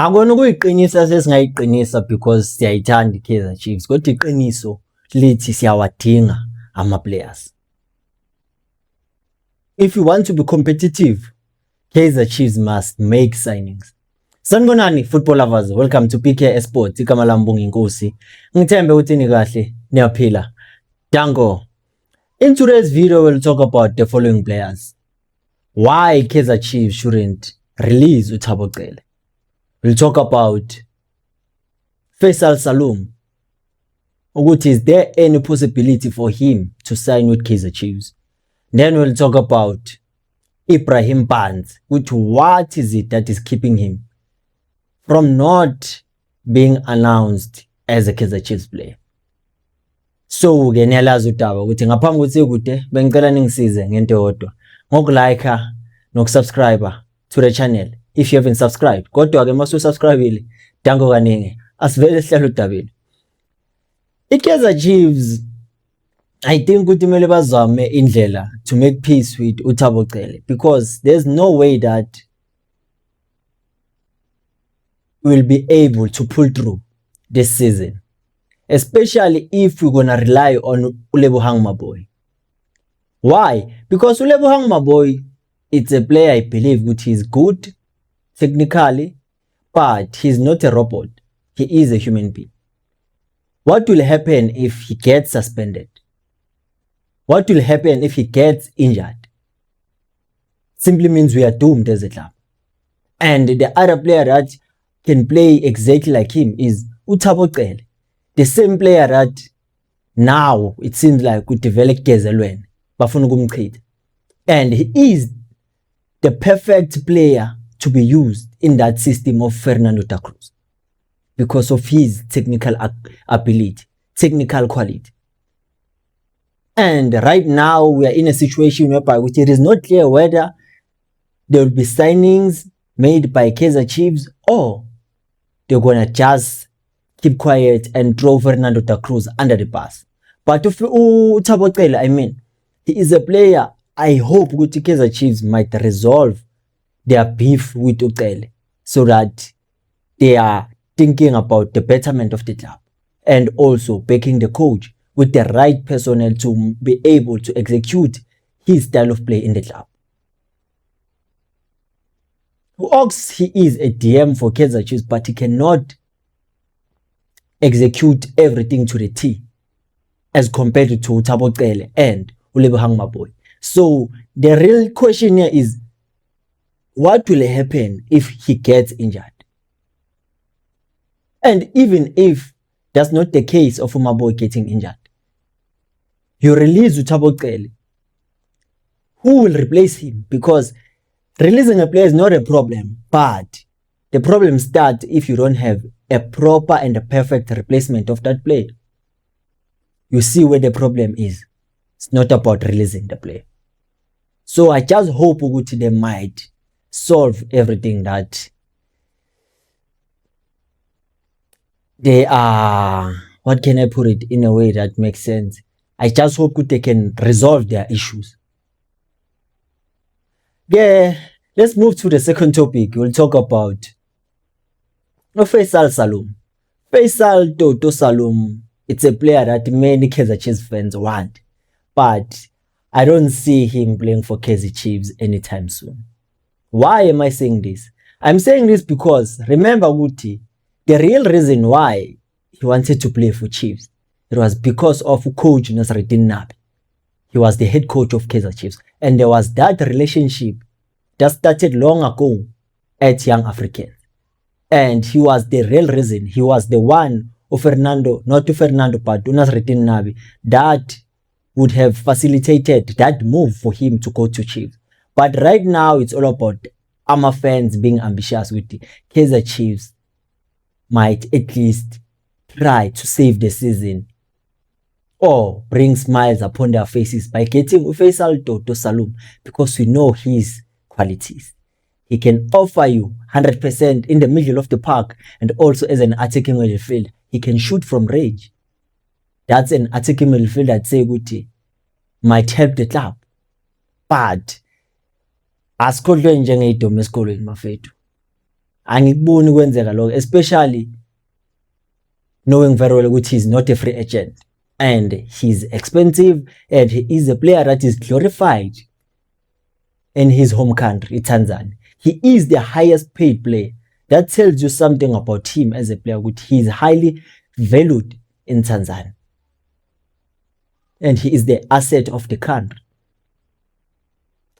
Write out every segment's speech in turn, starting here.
Akona ukuyiqinisa sesingayiqinisa because siyayithanda iKaizer Chiefs kodwa iqiniso lithi siyawadinga ama-players. If you want to be competitive, Kaizer Chiefs must make signings. Sanibonani football lovers, welcome to PK Sports. Igama lami Mbongi Nkosi. Ngithembe ukuthi ni kahle, niyaphila. Dango. In today's video we'll talk about the following players. Why Kaizer Chiefs shouldn't release uThabo Cele. We'll talk about Faisal Salum. Is there any possibility for him to sign with Kaizer Chiefs? Then we'll talk about Ibrahim Banz, what is it that is keeping him from not being announced as a Kaizer Chiefs player? So ke niyalazi udaba ukuthi ngaphambi ukuthi kude bengicela ningisize ngento yodwa ngokulike nokusubscribe to the channel if you haven't subscribed. Kodwa ke mase usubscribe dango kaningi asivele sihlalo udabeni. iKaizer Chiefs I think ukuthi kumele bazame indlela to make peace with uThabo Cele, because there's no way that we'll be able to pull through this season, especially if we're gonna rely on Ulebohang Maboy. Why? Because Ulebohang Maboy, it's a player I believe which is good technically, but he's not a robot. He is a human being. What will happen if he gets suspended? What will happen if he gets injured? Simply means we are doomed as a club. And the other player that can play exactly like him is uThabo Cele, the same player that now it seems like we developed Gezelwen, bafuna ukumchitha. And he is the perfect player to be used in that system of Fernando da Cruz because of his technical ability, technical quality. And right now we are in a situation whereby it is not clear whether there will be signings made by Kaizer Chiefs or they're gonna just keep quiet and throw Fernando da Cruz under the bus. But if uThabo Cele, I mean, he is a player I hope Kaizer Chiefs might resolve their beef with Cele so that they are thinking about the betterment of the club and also backing the coach with the right personnel to be able to execute his style of play in the club. Ox, he is a DM for Kaizer Chiefs, but he cannot execute everything to the T as compared to Thabo Cele and Ulebohang Maboy. So the real question here is, what will happen if he gets injured? And even if that's not the case of Maboy getting injured, you release Thabo Cele, who will replace him? Because releasing a player is not a problem, but the problem starts if you don't have a proper and a perfect replacement of that player. You see where the problem is. It's not about releasing the player. So I just hope they might solve everything that they are, what can I put it in a way that makes sense? I just hope they can resolve their issues. Yeah, let's move to the second topic. We'll talk about Faisal Salum. Faisal Toto Salum, it's a player that many Kaizer Chiefs fans want, but I don't see him playing for Kaizer Chiefs anytime soon. Why am I saying this? I'm saying this because remember Guti, the real reason why he wanted to play for Chiefs, it was because of coach Nasreddin Nabi. He was the head coach of Kaizer Chiefs, and there was that relationship that started long ago at Young Africans. And he was the real reason. He was the one of Fernando, not to Fernando, but to Nasreddin Nabi, that would have facilitated that move for him to go to Chiefs. But right now, it's all about Ama fans being ambitious with the Kaizer Chiefs might at least try to save the season or bring smiles upon their faces by getting Faisal Toto Salum, because we know his qualities. He can offer you 100% in the middle of the park, and also as an attacking midfield, he can shoot from range. That's an attacking midfield that say Guti might help the club. But asikhohlwe njengey'domo esikolweni mafethu. angikuboni kwenzeka lokho, especially knowing very well ukuthi he's not a free agent and he's expensive and he is a player that is glorified in his home country, Tanzania. He is the highest paid player. That tells you something about him as a player. He is highly valued in Tanzania. And he is the asset of the country.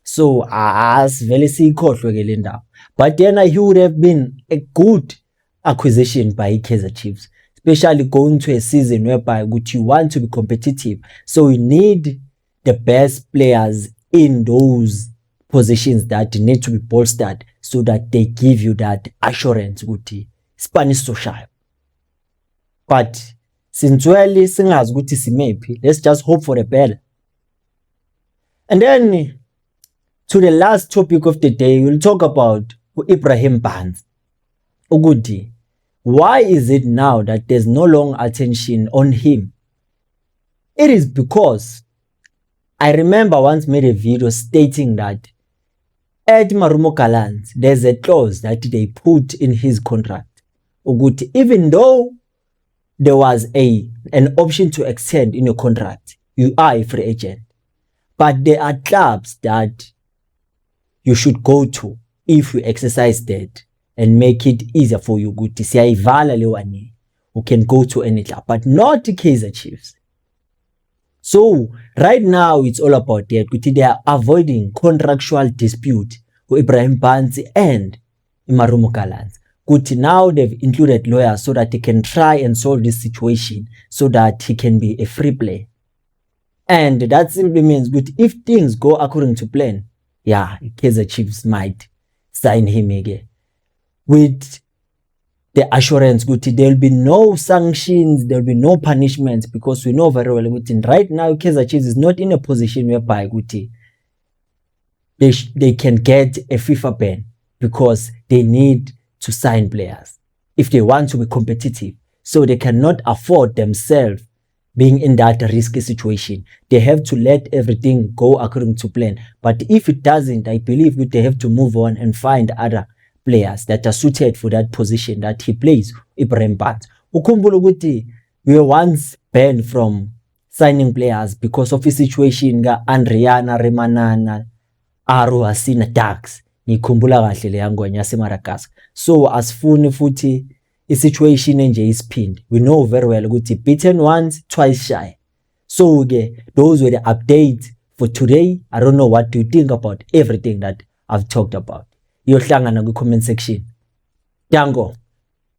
So, very sikhohlwe ke le ndawo. But then he would have been a good acquisition by Kaizer Chiefs, especially going to a season whereby you want to be competitive. So you need the best players in those positions that need to be bolstered so that they give you that assurance ukuthi Spanish social. But since early singazi ukuthi simephi, let's just hope for the better. And then to the last topic of the day, we'll talk about Ibrahim Bantsi. Ukuthi, why is it now that there's no long attention on him? It is because I remember once made a video stating that at Marumo Gallants, there's a clause that they put in his contract. Ukuthi, even though there was an option to extend in your contract, you are a free agent. But there are clubs that you should go to if you exercise that and make it easier for you. Ukuthi siyayivala le one, you can go to any club, but not Kaizer Chiefs. So right now it's all about that. They are avoiding contractual dispute with Ibrahim Bantsi and Marumo Gallants. Now they've included lawyers so that they can try and solve this situation so that he can be a free player. And that simply means if things go according to plan, yeah, Kaizer Chiefs might sign him again with the assurance there will be no sanctions, there will be no punishments, because we know very well right now Kaizer Chiefs is not in a position whereby they can get a FIFA ban, because they need to sign players if they want to be competitive. So they cannot afford themselves being in that risky situation. They have to let everything go according to plan. But if it doesn't, I believe that they have to move on and find other players that are suited for that position that he plays, Ibrahim Bantsi. Ukhumbule ukuthi we were once banned from signing players because of the situation ga Andriana Remanana, Aro Asina Dax. Ngikhumbula kahle le yangwenya yaseMadagascar. So asifuni futhi i-situation enje isiphinde. We know very well ukuthi beaten once, twice shy. So those were the updates for today. I don't know what do you think about everything that I've talked about. Iyohlangana ku comment section. Dango.